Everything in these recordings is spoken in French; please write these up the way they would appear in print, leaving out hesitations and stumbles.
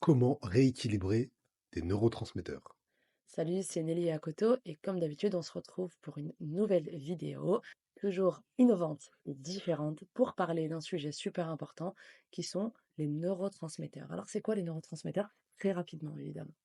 Comment rééquilibrer tes neurotransmetteurs? Salut, c'est Nelly Akoto et comme d'habitude, on se retrouve pour une nouvelle vidéo, toujours innovante et différente, pour parler d'un sujet super important qui sont les neurotransmetteurs. Alors, c'est quoi les neurotransmetteurs? Très rapidement, évidemment.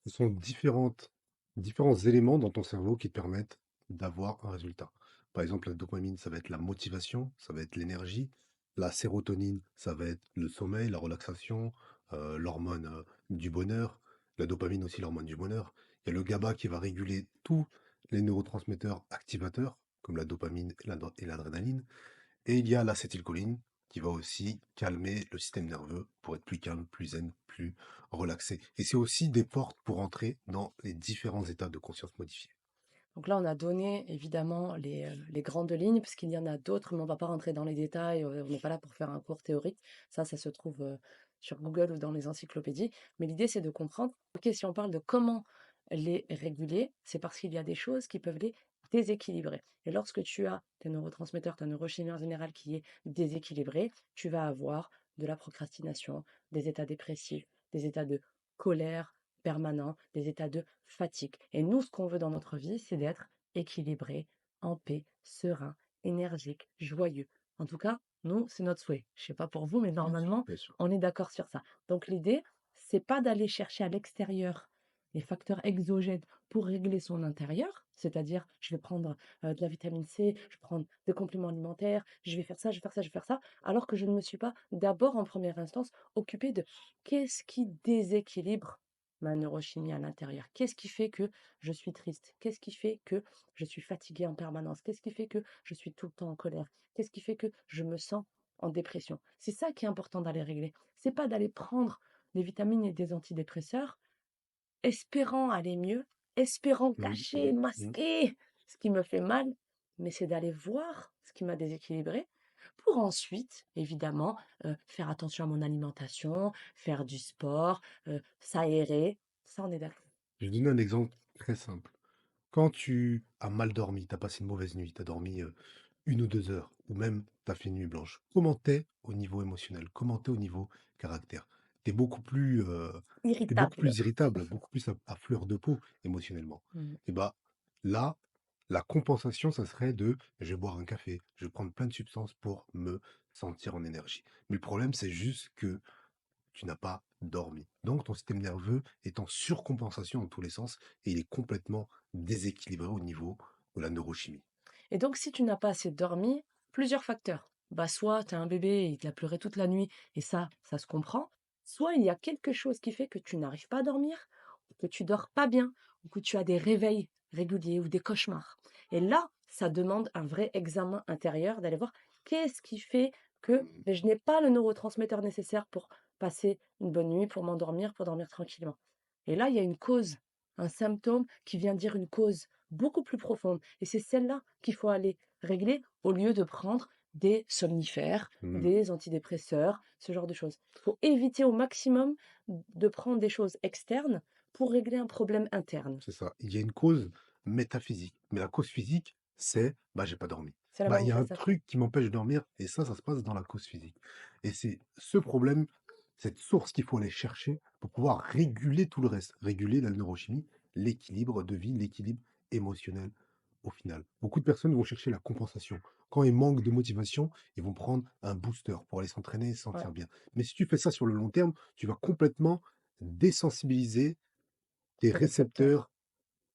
Ce sont différents éléments dans ton cerveau qui te permettent d'avoir un résultat. Par exemple, la dopamine, ça va être la motivation, ça va être l'énergie. La sérotonine, ça va être le sommeil, la relaxation, l'hormone du bonheur. La dopamine aussi, l'hormone du bonheur. Il y a le GABA qui va réguler tous les neurotransmetteurs activateurs, comme la dopamine et l'adrénaline. Et il y a l'acétylcholine qui va aussi calmer le système nerveux pour être plus calme, plus zen, plus relaxé. Et c'est aussi des portes pour entrer dans les différents états de conscience modifiés. Donc là, on a donné évidemment les grandes lignes, parce qu'il y en a d'autres, mais on ne va pas rentrer dans les détails, on n'est pas là pour faire un cours théorique. Ça se trouve sur Google ou dans les encyclopédies. Mais l'idée, c'est de comprendre, ok, si on parle de comment les réguler, c'est parce qu'il y a des choses qui peuvent les déséquilibrer. Et lorsque tu as tes neurotransmetteurs, ta neurochimie en général qui est déséquilibrée, tu vas avoir de la procrastination, des états dépressifs, des états de colère, permanents, des états de fatigue. Et nous, ce qu'on veut dans notre vie, c'est d'être équilibré, en paix, serein, énergique, joyeux. En tout cas, nous, c'est notre souhait. Je sais pas pour vous, mais normalement, Bien sûr. on est d'accord sur ça. Donc l'idée, c'est pas d'aller chercher à l'extérieur les facteurs exogènes pour régler son intérieur, c'est-à-dire je vais prendre de la vitamine C, je vais prendre des compléments alimentaires, je vais faire ça, je vais faire ça, je vais faire ça, alors que je ne me suis pas d'abord en première instance occupée de qu'est-ce qui déséquilibre ma neurochimie à l'intérieur. Qu'est-ce qui fait que je suis triste? Qu'est-ce qui fait que je suis fatiguée en permanence? Qu'est-ce qui fait que je suis tout le temps en colère? Qu'est-ce qui fait que je me sens en dépression? C'est ça qui est important d'aller régler. C'est pas d'aller prendre des vitamines et des antidépresseurs, espérant aller mieux, espérant cacher, Mhm. masquer ce qui me fait mal, mais c'est d'aller voir ce qui m'a déséquilibré pour ensuite, évidemment, faire attention à mon alimentation, faire du sport, s'aérer. Ça, on est d'accord. Je vais donner un exemple très simple. Quand tu as mal dormi, tu as passé une mauvaise nuit, tu as dormi 1 ou 2 heures, ou même tu as fait une nuit blanche, comment t'es au niveau émotionnel? Comment t'es au niveau caractère? T'es beaucoup plus, t'es beaucoup Irritable. plus irritable, beaucoup plus à fleur de peau émotionnellement. Mmh. Et bah là, la compensation, ça serait de je vais boire un café, je vais prendre plein de substances pour me sentir en énergie. Mais le problème, c'est juste que tu n'as pas dormi. Donc ton système nerveux est en surcompensation dans tous les sens et il est complètement déséquilibré au niveau de la neurochimie. Et donc, si tu n'as pas assez dormi, plusieurs facteurs. Bah, soit tu as un bébé et il a pleuré toute la nuit, et ça se comprend. Soit il y a quelque chose qui fait que tu n'arrives pas à dormir, ou que tu dors pas bien, ou que tu as des réveils réguliers ou des cauchemars. Et là, ça demande un vrai examen intérieur d'aller voir qu'est-ce qui fait que ben, je n'ai pas le neurotransmetteur nécessaire pour passer une bonne nuit, pour m'endormir, pour dormir tranquillement. Et là, il y a une cause, un symptôme qui vient dire une cause beaucoup plus profonde. Et c'est celle-là qu'il faut aller régler au lieu de prendre des somnifères, Mmh. des antidépresseurs, ce genre de choses. Il faut éviter au maximum de prendre des choses externes pour régler un problème interne. C'est ça. Il y a une cause métaphysique. Mais la cause physique, c'est bah, j'ai pas dormi. C'est la Bah, il y a un manifestation. truc qui m'empêche de dormir et ça se passe dans la cause physique. Et c'est ce problème, cette source qu'il faut aller chercher pour pouvoir réguler tout le reste, réguler la neurochimie, l'équilibre de vie, l'équilibre émotionnel au final. Beaucoup de personnes vont chercher la compensation. Quand ils manquent de motivation, ils vont prendre un booster pour aller s'entraîner et se Ouais, sentir bien. Mais si tu fais ça sur le long terme, tu vas complètement désensibiliser tes tes récepteurs. récepteurs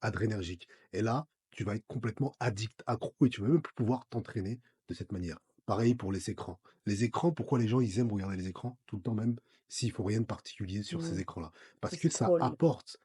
adrénergique. Et là, tu vas être complètement addict, accro, et tu vas même plus pouvoir t'entraîner de cette manière. Pareil pour les écrans. Les écrans, pourquoi les gens ils aiment regarder les écrans tout le temps, même s'il faut rien de particulier sur ces Mm. écrans-là? Ils Parce que ça scrollent. apporte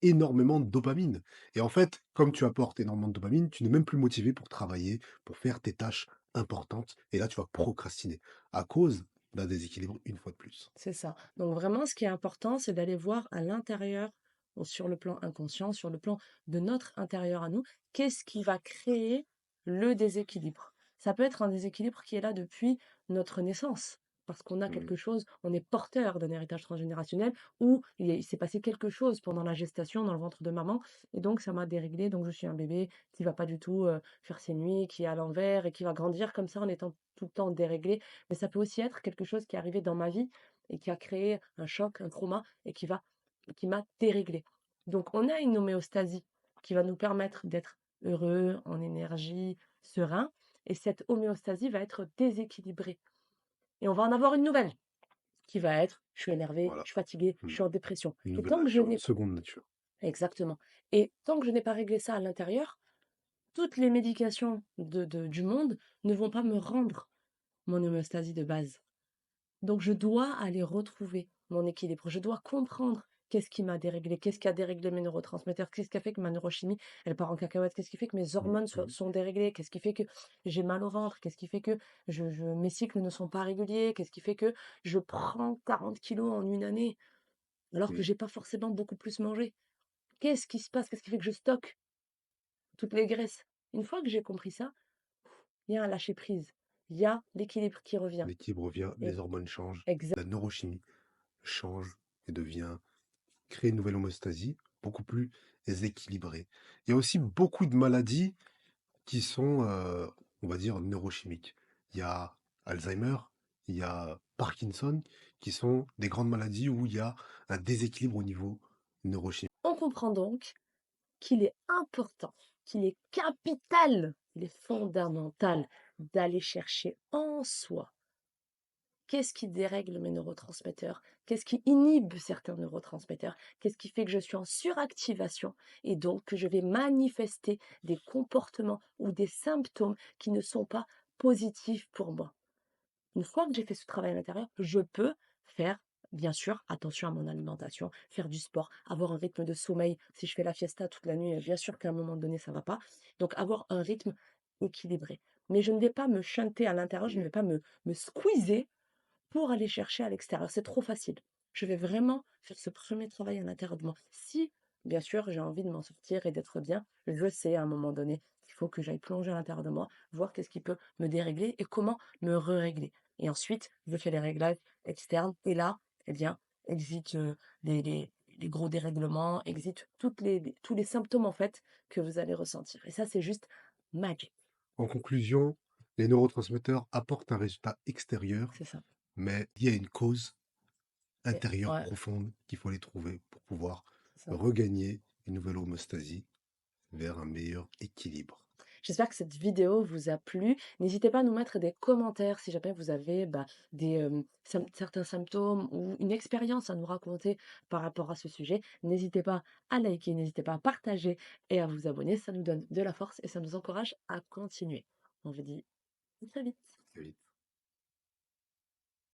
énormément de dopamine. Et en fait, comme tu apportes énormément de dopamine, tu n'es même plus motivé pour travailler, pour faire tes tâches importantes. Et là, tu vas procrastiner à cause d'un déséquilibre une fois de plus. C'est ça. Donc vraiment, ce qui est important, c'est d'aller voir à l'intérieur, ou sur le plan inconscient, sur le plan de notre intérieur à nous, qu'est-ce qui va créer le déséquilibre. Ça peut être un déséquilibre qui est là depuis notre naissance, parce qu'on a Mm. quelque chose, on est porteur d'un héritage transgénérationnel, ou il s'est passé quelque chose pendant la gestation dans le ventre de maman, et donc ça m'a déréglé, donc je suis un bébé qui va pas du tout faire ses nuits, qui est à l'envers, et qui va grandir comme ça en étant tout le temps déréglé. Mais ça peut aussi être quelque chose qui est arrivé dans ma vie et qui a créé un choc, un trauma et qui m'a déréglée. Donc on a une homéostasie qui va nous permettre d'être heureux, en énergie, serein et cette homéostasie va être déséquilibrée et on va en avoir une nouvelle qui va être: «Je suis énervé, Voilà. je suis fatigué, je Mmh. suis en dépression» Une et nouvelle tant que je nature, une n'ai seconde nature. exactement et tant que je n'ai pas réglé ça à l'intérieur, toutes les médications du monde ne vont pas me rendre mon homéostasie de base. Donc je dois aller retrouver mon équilibre. Je dois comprendre qu'est-ce qui m'a déréglé, qu'est-ce qui a déréglé mes neurotransmetteurs, qu'est-ce qui a fait que ma neurochimie, elle part en cacahuète, qu'est-ce qui fait que mes Mmh hormones mh. sont déréglées, qu'est-ce qui fait que j'ai mal au ventre, qu'est-ce qui fait que mes cycles ne sont pas réguliers, qu'est-ce qui fait que je prends 40 kilos en une année alors que Oui, j'ai pas forcément beaucoup plus mangé. Qu'est-ce qui se passe? Qu'est-ce qui fait que je stocke toutes les graisses? Une fois que j'ai compris ça, il y a un lâcher prise, il y a l'équilibre qui revient. l'équilibre revient, Et les hormones changent, exact, la neurochimie change et devient crée une nouvelle homéostasie, beaucoup plus équilibrée. Il y a aussi beaucoup de maladies qui sont, on va dire, neurochimiques. Il y a Alzheimer, il y a Parkinson, qui sont des grandes maladies où il y a un déséquilibre au niveau neurochimique. on comprend donc qu'il est important, qu'il est capital, il est fondamental d'aller chercher en soi qu'est-ce qui dérègle mes neurotransmetteurs, qu'est-ce qui inhibe certains neurotransmetteurs, qu'est-ce qui fait que je suis en suractivation et donc que je vais manifester des comportements ou des symptômes qui ne sont pas positifs pour moi. Une fois que j'ai fait ce travail à l'intérieur, je peux faire, bien sûr, attention à mon alimentation, faire du sport, avoir un rythme de sommeil. Si je fais la fiesta toute la nuit, bien sûr qu'à un moment donné, ça va pas. Donc, avoir un rythme équilibré. Mais je ne vais pas me shunter à l'intérieur, je ne vais pas me squeezer pour aller chercher à l'extérieur. C'est trop facile. Je vais vraiment faire ce premier travail à l'intérieur de moi. Si, bien sûr, j'ai envie de m'en sortir et d'être bien, je sais à un moment donné qu'il faut que j'aille plonger à l'intérieur de moi, voir qu'est-ce qui peut me dérégler et comment me régler. Et ensuite, je fais les réglages externes. Et là, eh bien, exit les gros dérèglements, exit tous les symptômes en fait que vous allez ressentir. Et ça, c'est juste magique. En conclusion, les neurotransmetteurs apportent un résultat extérieur, C'est ça. mais il y a une cause intérieure Ouais, profonde qu'il faut les trouver pour pouvoir c'est ça. regagner une nouvelle homéostasie vers un meilleur équilibre. J'espère que cette vidéo vous a plu. N'hésitez pas à nous mettre des commentaires si jamais vous avez certains symptômes ou une expérience à nous raconter par rapport à ce sujet. N'hésitez pas à liker, n'hésitez pas à partager et à vous abonner. Ça nous donne de la force et ça nous encourage à continuer. On vous dit à très vite. Très vite.